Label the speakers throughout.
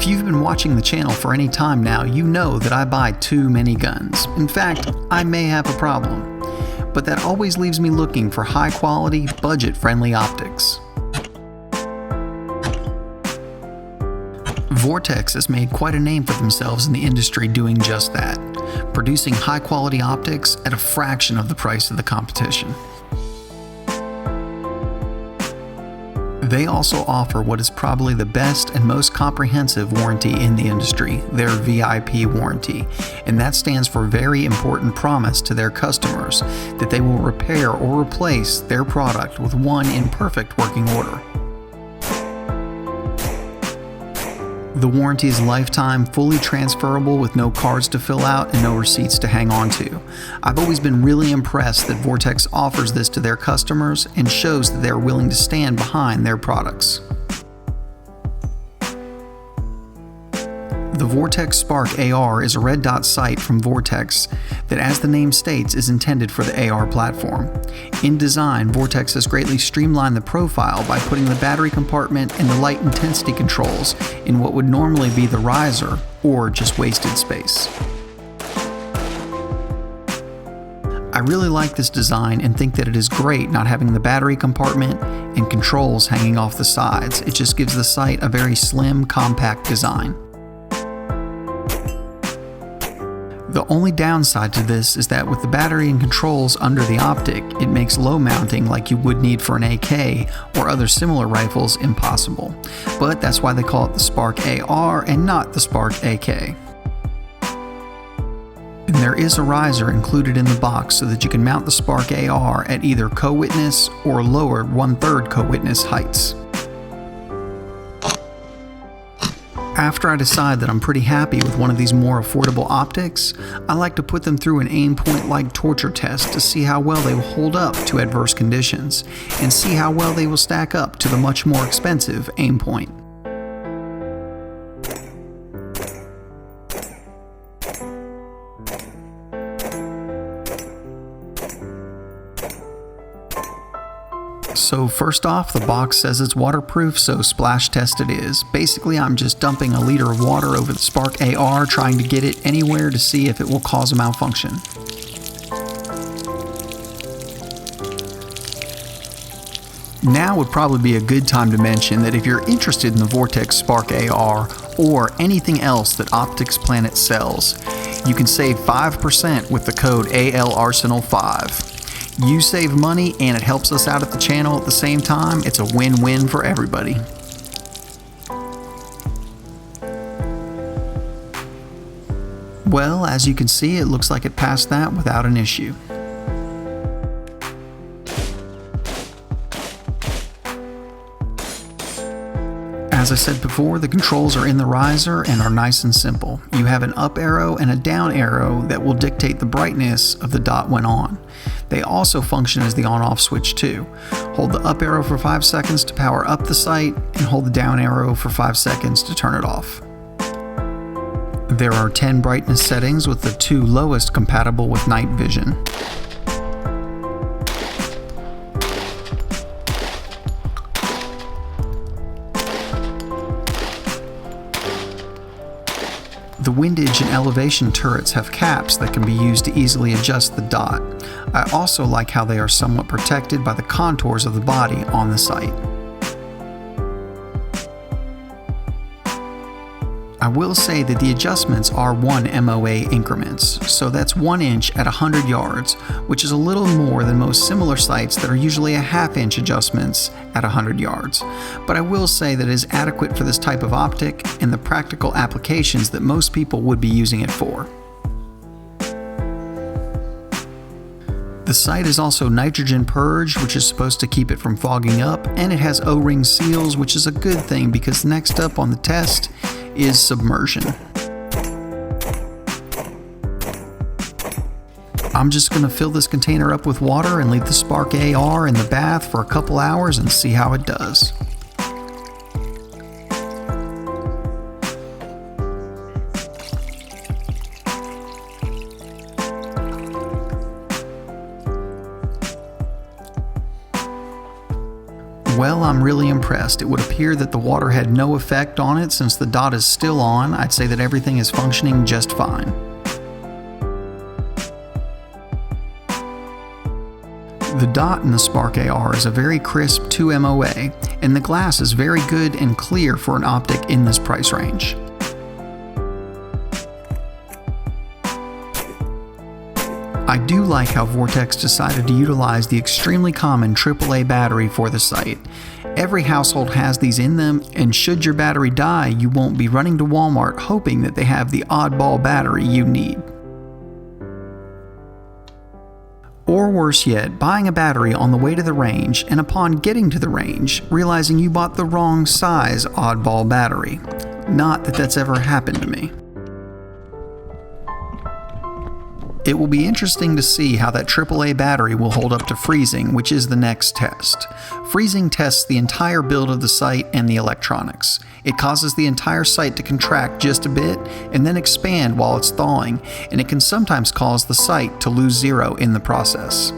Speaker 1: If you've been watching the channel for any time now, you know that I buy too many guns. In fact, I may have a problem. But that always leaves me looking for high-quality, budget-friendly optics. Vortex has made quite a name for themselves in the industry doing just that, producing high-quality optics at a fraction of the price of the competition. They also offer what is probably the best and most comprehensive warranty in the industry, their VIP warranty, and that stands for Very Important Promise to their customers that they will repair or replace their product with one in perfect working order. The warranty is lifetime, fully transferable with no cards to fill out and no receipts to hang on to. I've always been really impressed that Vortex offers this to their customers and shows that they are willing to stand behind their products. The Vortex Sparc AR is a red dot sight from Vortex that, as the name states, is intended for the AR platform. In design, Vortex has greatly streamlined the profile by putting the battery compartment and the light intensity controls in what would normally be the riser or just wasted space. I really like this design and think that it is great not having the battery compartment and controls hanging off the sides. It just gives the sight a very slim, compact design. The only downside to this is that with the battery and controls under the optic, it makes low mounting like you would need for an AK or other similar rifles impossible. But that's why they call it the Sparc AR and not the Sparc AK. And there is a riser included in the box so that you can mount the Sparc AR at either co-witness or lower 1/3 co-witness heights. After I decide that I'm pretty happy with one of these more affordable optics, I like to put them through an aim point-like torture test to see how well they will hold up to adverse conditions, and see how well they will stack up to the much more expensive aim point. So first off, the box says it's waterproof, so splash test it is. Basically, I'm just dumping a liter of water over the Sparc AR, trying to get it anywhere to see if it will cause a malfunction. Now would probably be a good time to mention that if you're interested in the Vortex Sparc AR or anything else that Optics Planet sells, you can save 5% with the code ALArsenal5. You save money and it helps us out at the channel at the same time. It's a win-win for everybody. Well, as you can see, it looks like it passed that without an issue. As I said before, the controls are in the riser and are nice and simple. You have an up arrow and a down arrow that will dictate the brightness of the dot when on. They also function as the on-off switch too. Hold the up arrow for 5 seconds to power up the sight and hold the down arrow for 5 seconds to turn it off. There are 10 brightness settings with the 2 lowest compatible with night vision. The windage and elevation turrets have caps that can be used to easily adjust the dot. I also like how they are somewhat protected by the contours of the body on the sight. I will say that the adjustments are 1 MOA increments, so that's 1 inch at 100 yards, which is a little more than most similar sights that are usually a ½ inch adjustments at 100 yards. But I will say that it is adequate for this type of optic and the practical applications that most people would be using it for. The sight is also nitrogen purged, which is supposed to keep it from fogging up, and it has O-ring seals, which is a good thing because next up on the test is submersion. I'm just going to fill this container up with water and leave the Sparc AR in the bath for a couple hours and see how it does. Well, I'm really impressed. It would appear that the water had no effect on it. Since the dot is still on, I'd say that everything is functioning just fine. The dot in the Sparc AR is a very crisp 2 MOA, and the glass is very good and clear for an optic in this price range. I do like how Vortex decided to utilize the extremely common AAA battery for the sight. Every household has these in them, and should your battery die, you won't be running to Walmart hoping that they have the oddball battery you need. Or worse yet, buying a battery on the way to the range, and upon getting to the range, realizing you bought the wrong size oddball battery. Not that that's ever happened to me. It will be interesting to see how that AAA battery will hold up to freezing, which is the next test. Freezing tests the entire build of the sight and the electronics. It causes the entire sight to contract just a bit and then expand while it's thawing, and it can sometimes cause the sight to lose zero in the process.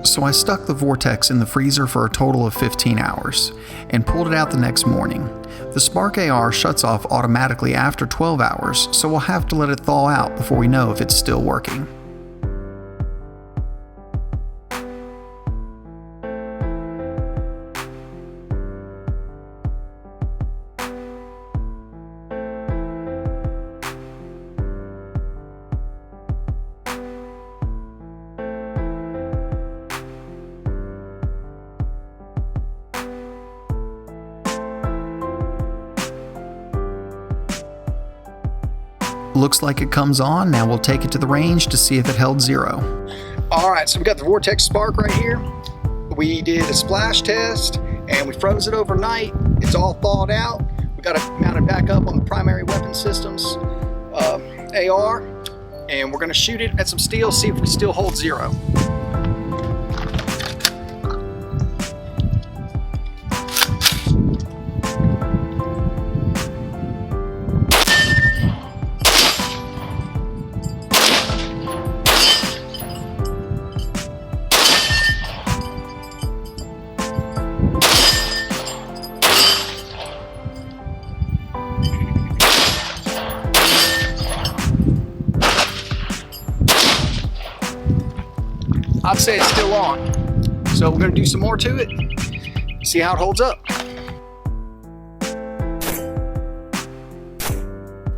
Speaker 1: So I stuck the Vortex in the freezer for a total of 15 hours, and pulled it out the next morning. The Sparc AR shuts off automatically after 12 hours, so we'll have to let it thaw out before we know if it's still working. Looks like it comes on. Now we'll take it to the range to see if it held zero. Alright, so we got the Vortex Sparc right here. We did a splash test and we froze it overnight. It's all thawed out. We got it mounted back up on the primary weapon systems AR, and we're going to shoot it at some steel, see if we still hold zero. I'd say it's still on. So we're going to do some more to it, see how it holds up.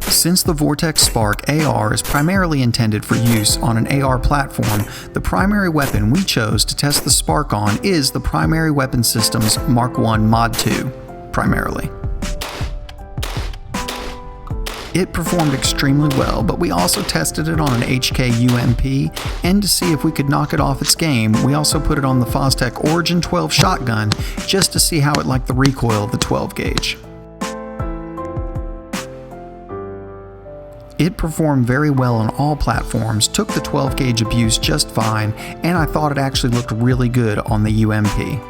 Speaker 1: Since the Vortex Sparc AR is primarily intended for use on an AR platform, the primary weapon we chose to test the Sparc on is the Primary Weapon Systems Mark I Mod 2, primarily. It performed extremely well, but we also tested it on an HK UMP, and to see if we could knock it off its game, we also put it on the Fostech Origin 12 shotgun just to see how it liked the recoil of the 12 gauge. It performed very well on all platforms, took the 12 gauge abuse just fine, and I thought it actually looked really good on the UMP.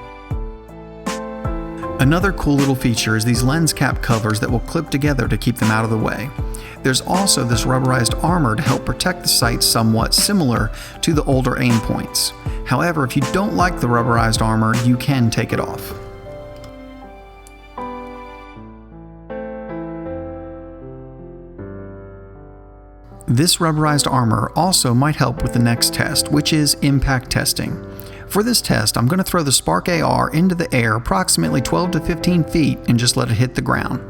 Speaker 1: Another cool little feature is these lens cap covers that will clip together to keep them out of the way. There's also this rubberized armor to help protect the sight, somewhat similar to the older aim points. However, if you don't like the rubberized armor, you can take it off. This rubberized armor also might help with the next test, which is impact testing. For this test, I'm going to throw the Sparc AR into the air approximately 12 to 15 feet and just let it hit the ground.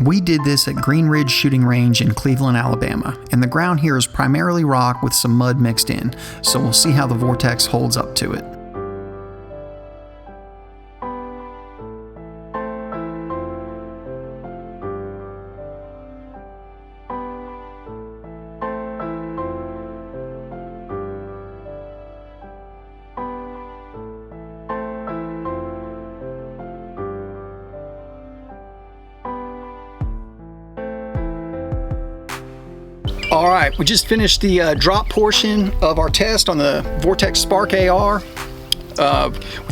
Speaker 1: We did this at Green Ridge Shooting Range in Cleveland, Alabama, and the ground here is primarily rock with some mud mixed in, so we'll see how the Vortex holds up to it. All right, we just finished the drop portion of our test on the Vortex Sparc AR.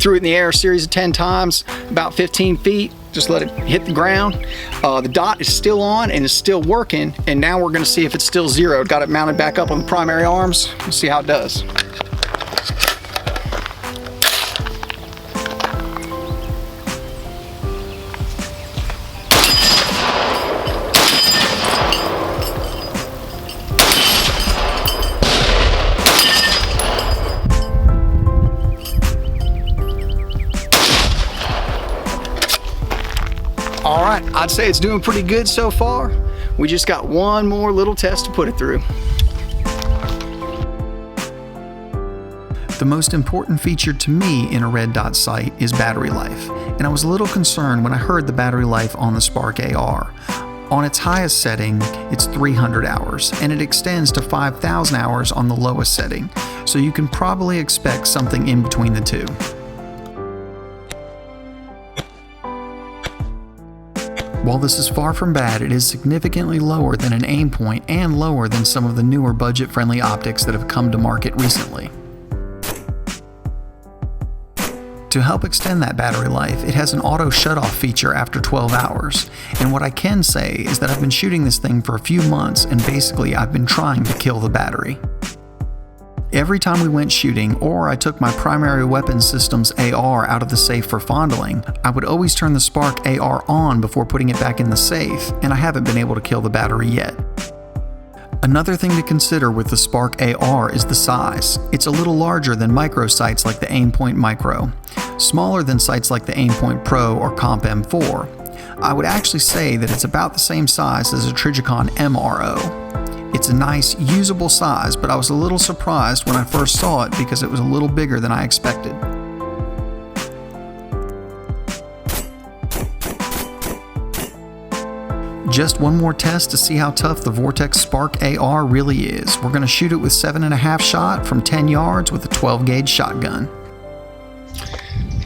Speaker 1: Threw it in the air a series of 10 times, about 15 feet. Just let it hit the ground. The dot is still on and is still working, and now we're gonna see if it's still zeroed. Got it mounted back up on the primary arms. We'll see how it does. All right, I'd say it's doing pretty good so far. We just got one more little test to put it through. The most important feature to me in a red dot sight is battery life, and I was a little concerned when I heard the battery life on the Sparc AR. On its highest setting, it's 300 hours, and it extends to 5,000 hours on the lowest setting, so you can probably expect something in between the two. While this is far from bad, it is significantly lower than an aim point and lower than some of the newer budget-friendly optics that have come to market recently. To help extend that battery life, it has an auto shut-off feature after 12 hours. And what I can say is that I've been shooting this thing for a few months, and basically I've been trying to kill the battery. Every time we went shooting, or I took my primary weapon system's AR out of the safe for fondling, I would always turn the Sparc AR on before putting it back in the safe, and I haven't been able to kill the battery yet. Another thing to consider with the Sparc AR is the size. It's a little larger than micro sights like the Aimpoint Micro, smaller than sights like the Aimpoint Pro or Comp M4. I would actually say that it's about the same size as a Trijicon MRO. It's a nice, usable size, but I was a little surprised when I first saw it because it was a little bigger than I expected. Just one more test to see how tough the Vortex Sparc AR really is. We're going to shoot it with 7.5 shot from 10 yards with a 12 gauge shotgun.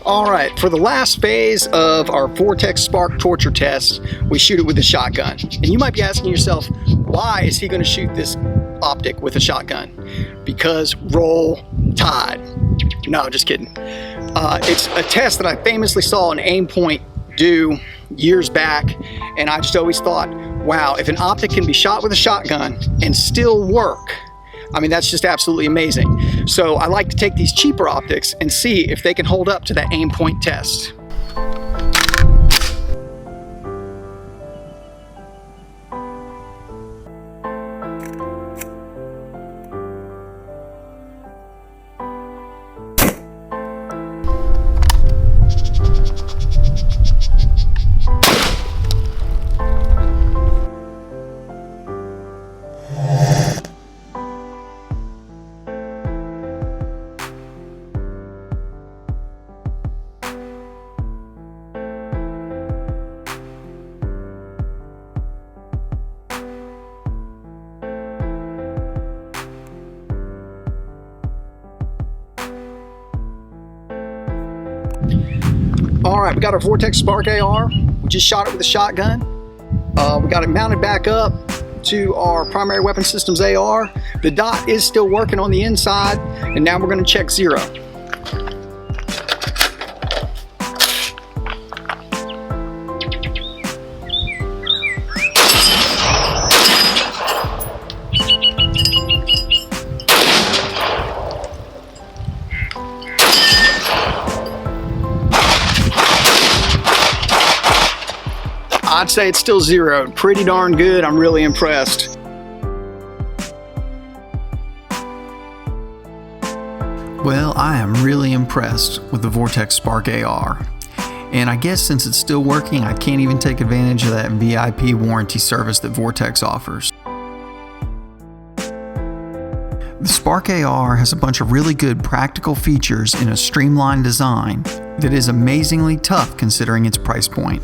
Speaker 1: All right, for the last phase of our Vortex Sparc torture test, we shoot it with a shotgun. And you might be asking yourself, why is he going to shoot this optic with a shotgun? Because roll tide. No, just kidding. It's a test that I famously saw an Aimpoint do years back, and I just always thought, wow, if an optic can be shot with a shotgun and still work, I mean, that's just absolutely amazing. So I like to take these cheaper optics and see if they can hold up to that Aimpoint test. All right, we got our Vortex Sparc AR. We just shot it with a shotgun. We got it mounted back up to our primary weapon systems AR. The dot is still working on the inside, and now we're going to check zero. I'd say it's still zeroed. Pretty darn good. I'm really impressed. Well, I am really impressed with the Vortex Sparc AR. And I guess since it's still working, I can't even take advantage of that VIP warranty service that Vortex offers. The Sparc AR has a bunch of really good practical features in a streamlined design that is amazingly tough considering its price point.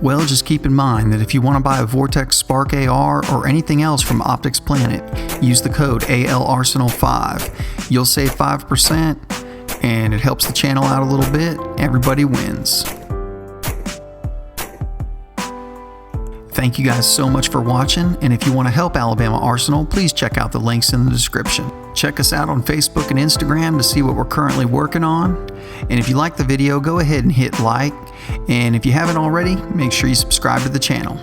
Speaker 1: Well, just keep in mind that if you want to buy a Vortex Sparc AR or anything else from Optics Planet, use the code ALArsenal5. You'll save 5% and it helps the channel out a little bit. Everybody wins. Thank you guys so much for watching, and if you want to help Alabama Arsenal, please check out the links in the description. Check us out on Facebook and Instagram to see what we're currently working on. And if you like the video, go ahead and hit like, and if you haven't already, make sure you subscribe to the channel.